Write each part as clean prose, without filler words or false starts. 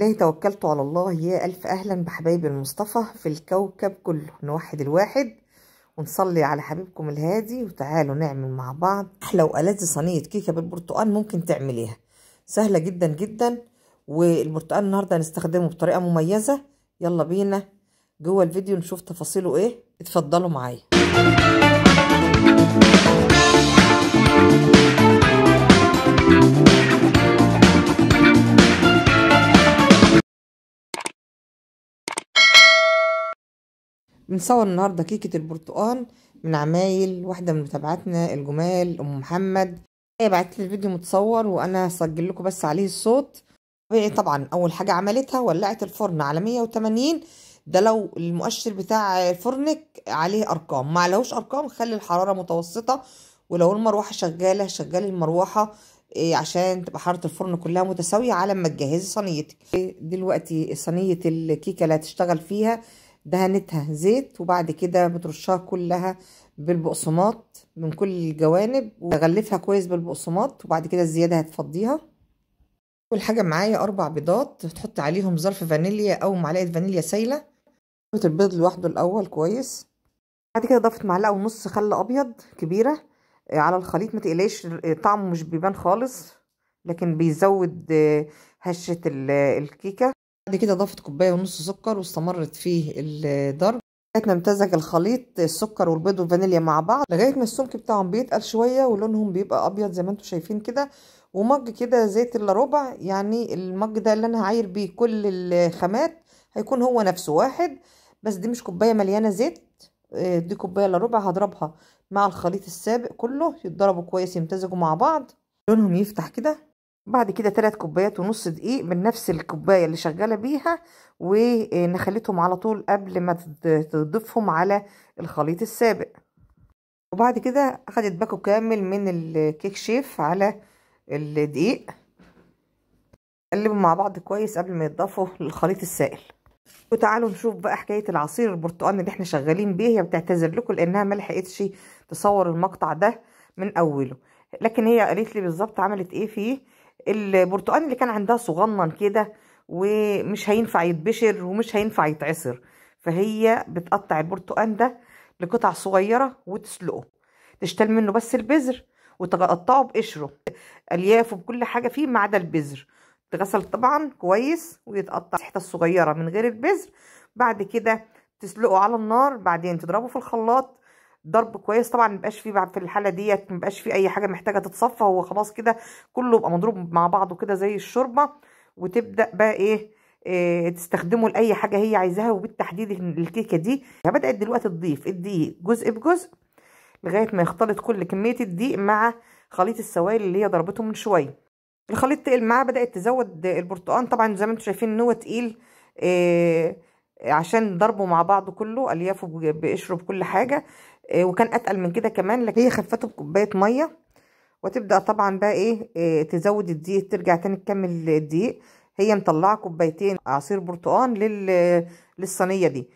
الله توكلت على الله. يا ألف أهلا بحبايبي المصطفى في الكوكب كله. نوحد الواحد ونصلي على حبيبكم الهادي، وتعالوا نعمل مع بعض أحلى وألذ صينية كيكة بالبرتقال ممكن تعمليها. سهلة جدا جدا، والبرتقال النهاردة هنستخدمه بطريقة مميزة. يلا بينا جوه الفيديو نشوف تفاصيله ايه. اتفضلوا معايا. بنصور النهارده كيكه البرتقال من عمايل واحده من متابعاتنا الجمال ام محمد. هي بعتت لي الفيديو متصور وانا هسجل لكم بس عليه الصوت. طبعا اول حاجه عملتها ولعت الفرن على 180. ده لو المؤشر بتاع فرنك عليه ارقام، ما عليهوش ارقام خلي الحراره متوسطه، ولو المروحه شغاله شغلي المروحه عشان تبقى حراره الفرن كلها متساويه على ما تجهزي صينيتك. دلوقتي صينيه الكيكه اللي هتشتغل فيها دهنتها زيت، وبعد كده بترشها كلها بالبقسماط من كل الجوانب وغلفها كويس بالبقسماط، وبعد كده الزياده هتفضيها. اول حاجه معايا 4 بيضات، تحط عليهم ظرف فانيليا او معلقه فانيليا سايله. حط البيض لوحده الاول كويس، بعد كده ضفت معلقه ونص خل ابيض كبيره على الخليط. ما تقلقيش طعمه مش بيبان خالص، لكن بيزود هشه الكيكه. بعد كده ضفت كوبايه ونص سكر واستمرت فيه الضرب لغايه ما امتزج الخليط السكر والبيض والفانيليا مع بعض، لغايه ما السمك بتاعهم بيتقل شويه ولونهم بيبقى ابيض زي ما انتم شايفين كده. ومج كده زيت الا ربع، يعني المج ده اللي انا هعاير بيه كل الخامات هيكون هو نفسه واحد، بس دي مش كوبايه مليانه زيت، دي كوبايه الا ربع. هضربها مع الخليط السابق كله يتضربوا كويس يمتزجوا مع بعض لونهم يفتح كده. بعد كده 3 كوبايات ونص دقيق من نفس الكوبايه اللي شغاله بيها، ونخليتهم على طول قبل ما تضيفهم على الخليط السابق. وبعد كده اخدت باكو كامل من الكيك شيف على الدقيق، قلبهم مع بعض كويس قبل ما يتضافوا للخليط السائل. وتعالوا نشوف بقى حكايه العصير البرتقال اللي احنا شغالين بيه. هي بتعتذر لكم لانها ما لحقتش تصور المقطع ده من اوله، لكن هي قالت لي بالظبط عملت ايه فيه. البرتقال اللي كان عندها صغنن كده ومش هينفع يتبشر ومش هينفع يتعصر، فهي بتقطع البرتقال ده لقطع صغيره وتسلقه، تشتل منه بس البذر وتقطعه بقشره الياف وبكل حاجه فيه ما عدا البذر. تغسل طبعا كويس ويتقطع حتت صغيره من غير البذر. بعد كده تسلقه على النار، بعدين تضربه في الخلاط ضرب كويس. طبعا مبقاش فيه في الحاله ديت مبقاش فيه اي حاجه محتاجه تتصفى، هو خلاص كده كله يبقى مضروب مع بعضه كده زي الشوربه. وتبدا بقى تستخدمه لاي حاجه هي عايزاها. وبالتحديد الكيكه دي بدات دلوقتي تضيف الدقيق جزء بجزء لغايه ما يختلط كل كميه الدقيق مع خليط السوائل اللي هي ضربته من شويه. الخليط تقل معاه، بدأت تزود البرتقال. طبعا زي ما انتم شايفين ان هو تقيل عشان ضربه مع بعضه كله اليافه بقشره بكل حاجه. وكان اتقل من كده كمان، لكن هي خفته بكوبايه ميه. وتبدأ طبعا بقى تزود الدقيق، ترجع تاني تكمل الدقيق. هي مطلعه كوبايتين عصير برتقال للصينيه دي،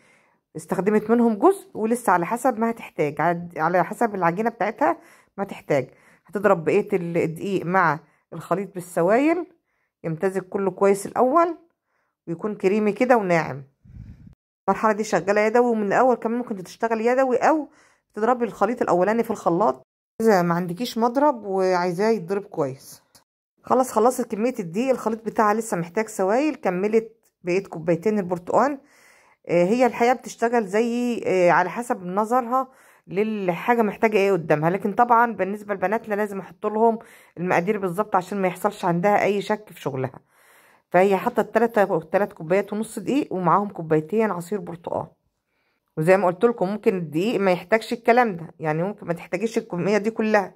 استخدمت منهم جزء ولسه على حسب ما هتحتاج، على حسب العجينه بتاعتها ما تحتاج. هتضرب بقيه الدقيق مع الخليط بالسوائل يمتزج كله كويس الاول ويكون كريمي كده وناعم. المرحله دي شغاله يدوي، ومن الاول كمان ممكن تشتغل يدوي او تضربي الخليط الاولاني في الخلاط اذا ما عندكيش مضرب وعايزاه يتضرب كويس. خلصت كميه الدقيق، الخليط بتاعها لسه محتاج سوائل. كملت بقيه كوبايتين البرتقال. هي الحقيقه بتشتغل زي على حسب نظرها للحاجه محتاجه ايه قدامها، لكن طبعا بالنسبه لبناتنا لازم احط لهم المقادير بالظبط عشان ما يحصلش عندها اي شك في شغلها. فهي حطت 3 كوبايات ونص دقيق ومعاهم كوبايتين عصير برتقال. وزي ما قلت لكم ممكن الدقيق ما يحتاجش الكلام ده، يعني ممكن ما تحتاجيش الكميه دي كلها.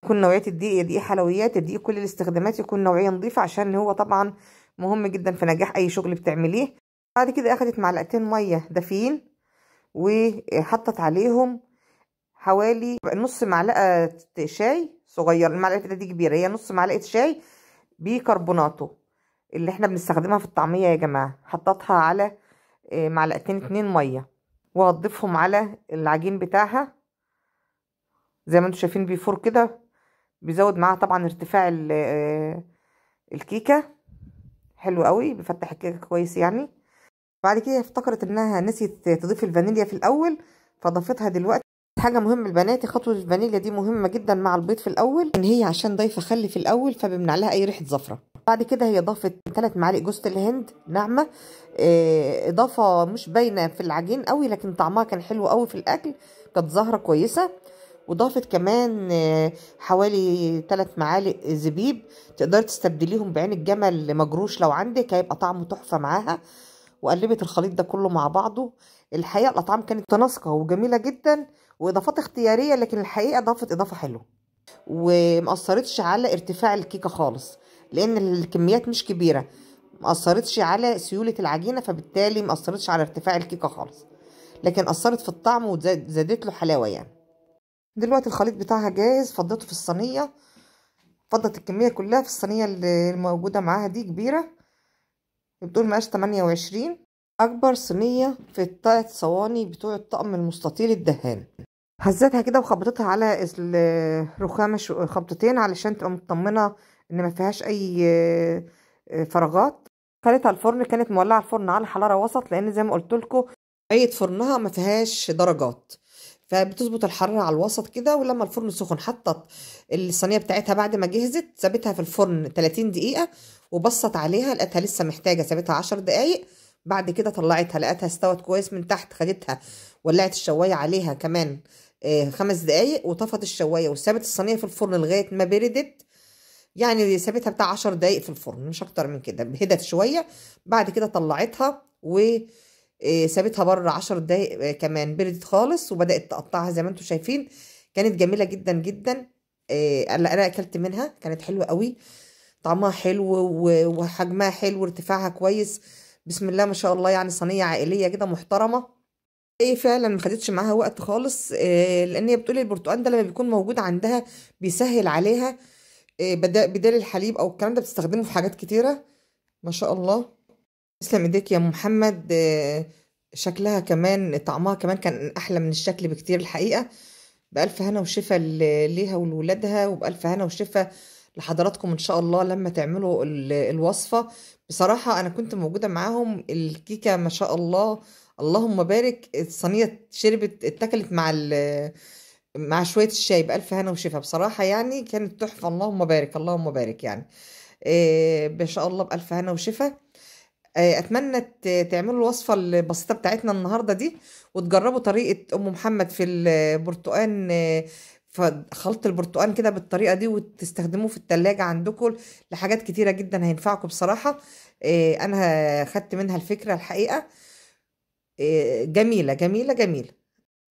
يكون نوعيه الدقيق دقيق حلويات، الدقيق كل الاستخدامات يكون نوعيه نظيفه، عشان هو طبعا مهم جدا في نجاح اي شغل بتعمليه. بعد كده اخدت معلقتين ميه دافيين وحطت عليهم حوالي نص معلقه شاي صغير. المعلقه دي كبيره، هي نص معلقه شاي بيكربوناتو اللي احنا بنستخدمها في الطعميه يا جماعه. حطيتها على معلقتين 2 ميه، وهضيفهم على العجين بتاعها زي ما انتم شايفين بيفور كده. بيزود معاها طبعا ارتفاع الكيكه. حلو قوي، بيفتح الكيكه كويس يعني. بعد كده افتكرت انها نسيت تضيف الفانيليا في الاول فضافتها دلوقتي. حاجه مهمه البنات، خطوه الفانيليا دي مهمه جدا مع البيض في الاول، ان هي عشان ضايفه خل في الاول فبيمنع لها اي ريحه زفره. بعد كده هي ضافت 3 معالق جوز الهند ناعمه، اضافه مش باينه في العجين قوي لكن طعمها كان حلو قوي في الاكل، كانت زهره كويسه. وضافت كمان حوالي 3 معالق زبيب، تقدري تستبدليهم بعين الجمل مجروش لو عندك، هيبقى طعمه تحفه معاها. وقلبت الخليط ده كله مع بعضه. الحقيقه الاطعام كانت متناسقه وجميله جدا، واضافات اختياريه لكن الحقيقه ضافت اضافه حلوه، ومأثرتش على ارتفاع الكيكه خالص لان الكميات مش كبيره. مأثرتش على سيوله العجينه فبالتالي مأثرتش على ارتفاع الكيكه خالص، لكن أثرت في الطعم وزادت له حلاوه يعني. دلوقتي الخليط بتاعها جاهز، فضيته في الصينيه. فضت الكميه كلها في الصينيه اللي موجوده معاها دي كبيره، بتقول مقاس 28، اكبر صينيه في ال3 صواني بتوع الطقم المستطيل الدهان. هزتها كده وخبطتها على الرخامه خبطتين علشان تبقى مطمنه ان ما فيهاش اي فراغات. خليتها الفرن، كانت مولعه الفرن على حراره وسط لان زي ما قلت لكم اي فرنها ما فيهاش درجات، فبتظبط الحراره على الوسط كده. ولما الفرن سخن حطت الصينيه بتاعتها بعد ما جهزت، سابتها في الفرن 30 دقيقه وبصت عليها لقيتها لسه محتاجه، سابتها 10 دقايق. بعد كده طلعتها لقيتها استوت كويس من تحت، خدتها ولعت الشوايه عليها كمان 5 دقايق وطفت الشوايه وسابت الصينيه في الفرن لغايه ما بردت. يعني سابتها بتاع 10 دقايق في الفرن مش اكتر من كده، هدت شويه. بعد كده طلعتها وسابتها بره 10 دقايق كمان، بردت خالص وبدات تقطعها زي ما انتم شايفين. كانت جميله جدا جدا. انا اكلت منها، كانت حلوه قوي، طعمها حلو وحجمها حلو وارتفاعها كويس. بسم الله ما شاء الله، يعني صينيه عائليه كده محترمه. ايه فعلا ما خدتش معاها وقت خالص، لان هي بتقولي البرتقال ده لما بيكون موجود عندها بيسهل عليها، بدال الحليب او الكلام ده بتستخدمه في حاجات كتيره. ما شاء الله، تسلم ايديك يا ام محمد. شكلها كمان طعمها كمان كان احلى من الشكل بكتير الحقيقه. بألف هنا وشفا ليها ولولادها، وبألف هنا وشفا لحضراتكم ان شاء الله لما تعملوا الوصفه. بصراحه انا كنت موجوده معاهم، الكيكه ما شاء الله اللهم بارك، الصينيه شربت اتكلت مع شويه الشاي. بألف هنا وشفا بصراحه، يعني كانت تحفه، اللهم بارك اللهم بارك يعني. ما شاء الله بألف هنا وشفا. اتمنى تعملوا الوصفه البسيطه بتاعتنا النهارده دي، وتجربوا طريقه ام محمد في البرتقان، خلط البرتقان كده بالطريقه دي وتستخدموه في التلاجة عندكم لحاجات كتيره جدا هينفعكم بصراحه. انا خدت منها الفكره الحقيقه. جميله جميله جميله.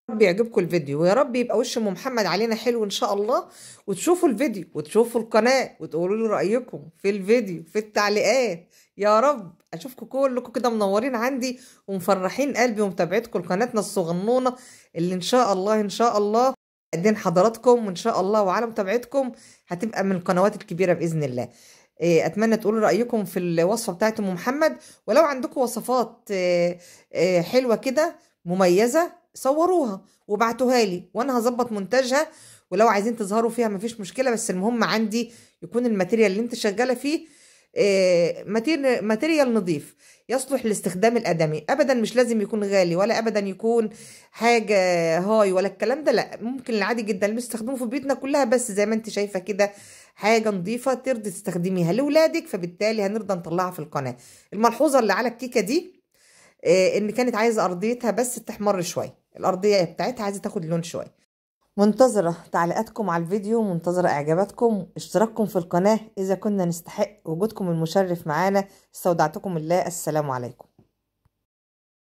رب يعجبكم الفيديو، ويا رب يبقى وش ام محمد علينا حلو ان شاء الله. وتشوفوا الفيديو وتشوفوا القناه وتقولوا لي رايكم في الفيديو في التعليقات. يا رب اشوفكم كلكم كده منورين عندي ومفرحين قلبي ومتابعتكم لقناتنا الصغنونه اللي ان شاء الله ان شاء الله قدين حضراتكم، وان شاء الله وعلى متابعتكم هتبقى من القنوات الكبيره باذن الله. اتمنى تقولوا رايكم في الوصفه بتاعت ام محمد، ولو عندكم وصفات حلوه كده مميزه صوروها وابعتوها لي وانا هظبط مونتاجها. ولو عايزين تظهروا فيها مفيش مشكله، بس المهم عندي يكون الماتيريال اللي انت شغاله فيه ماتيريال نظيف يصلح للاستخدام الادمي. ابدا مش لازم يكون غالي، ولا ابدا يكون حاجه هاي ولا الكلام ده، لا، ممكن العادي جدا اللي بنستخدمه في بيوتنا كلها، بس زي ما انت شايفه كده حاجه نظيفه ترضي تستخدميها لاولادك، فبالتالي هنرضى نطلعها في القناه. الملحوظه اللي على الكيكه دي ان كانت عايزه ارضيتها بس تحمر شويه، الارضيه بتاعتها عايزه تاخد لون شويه. منتظرة تعليقاتكم على الفيديو، منتظرة اعجاباتكم، اشتراككم في القناة اذا كنا نستحق وجودكم المشرف معانا. استودعتكم الله، السلام عليكم.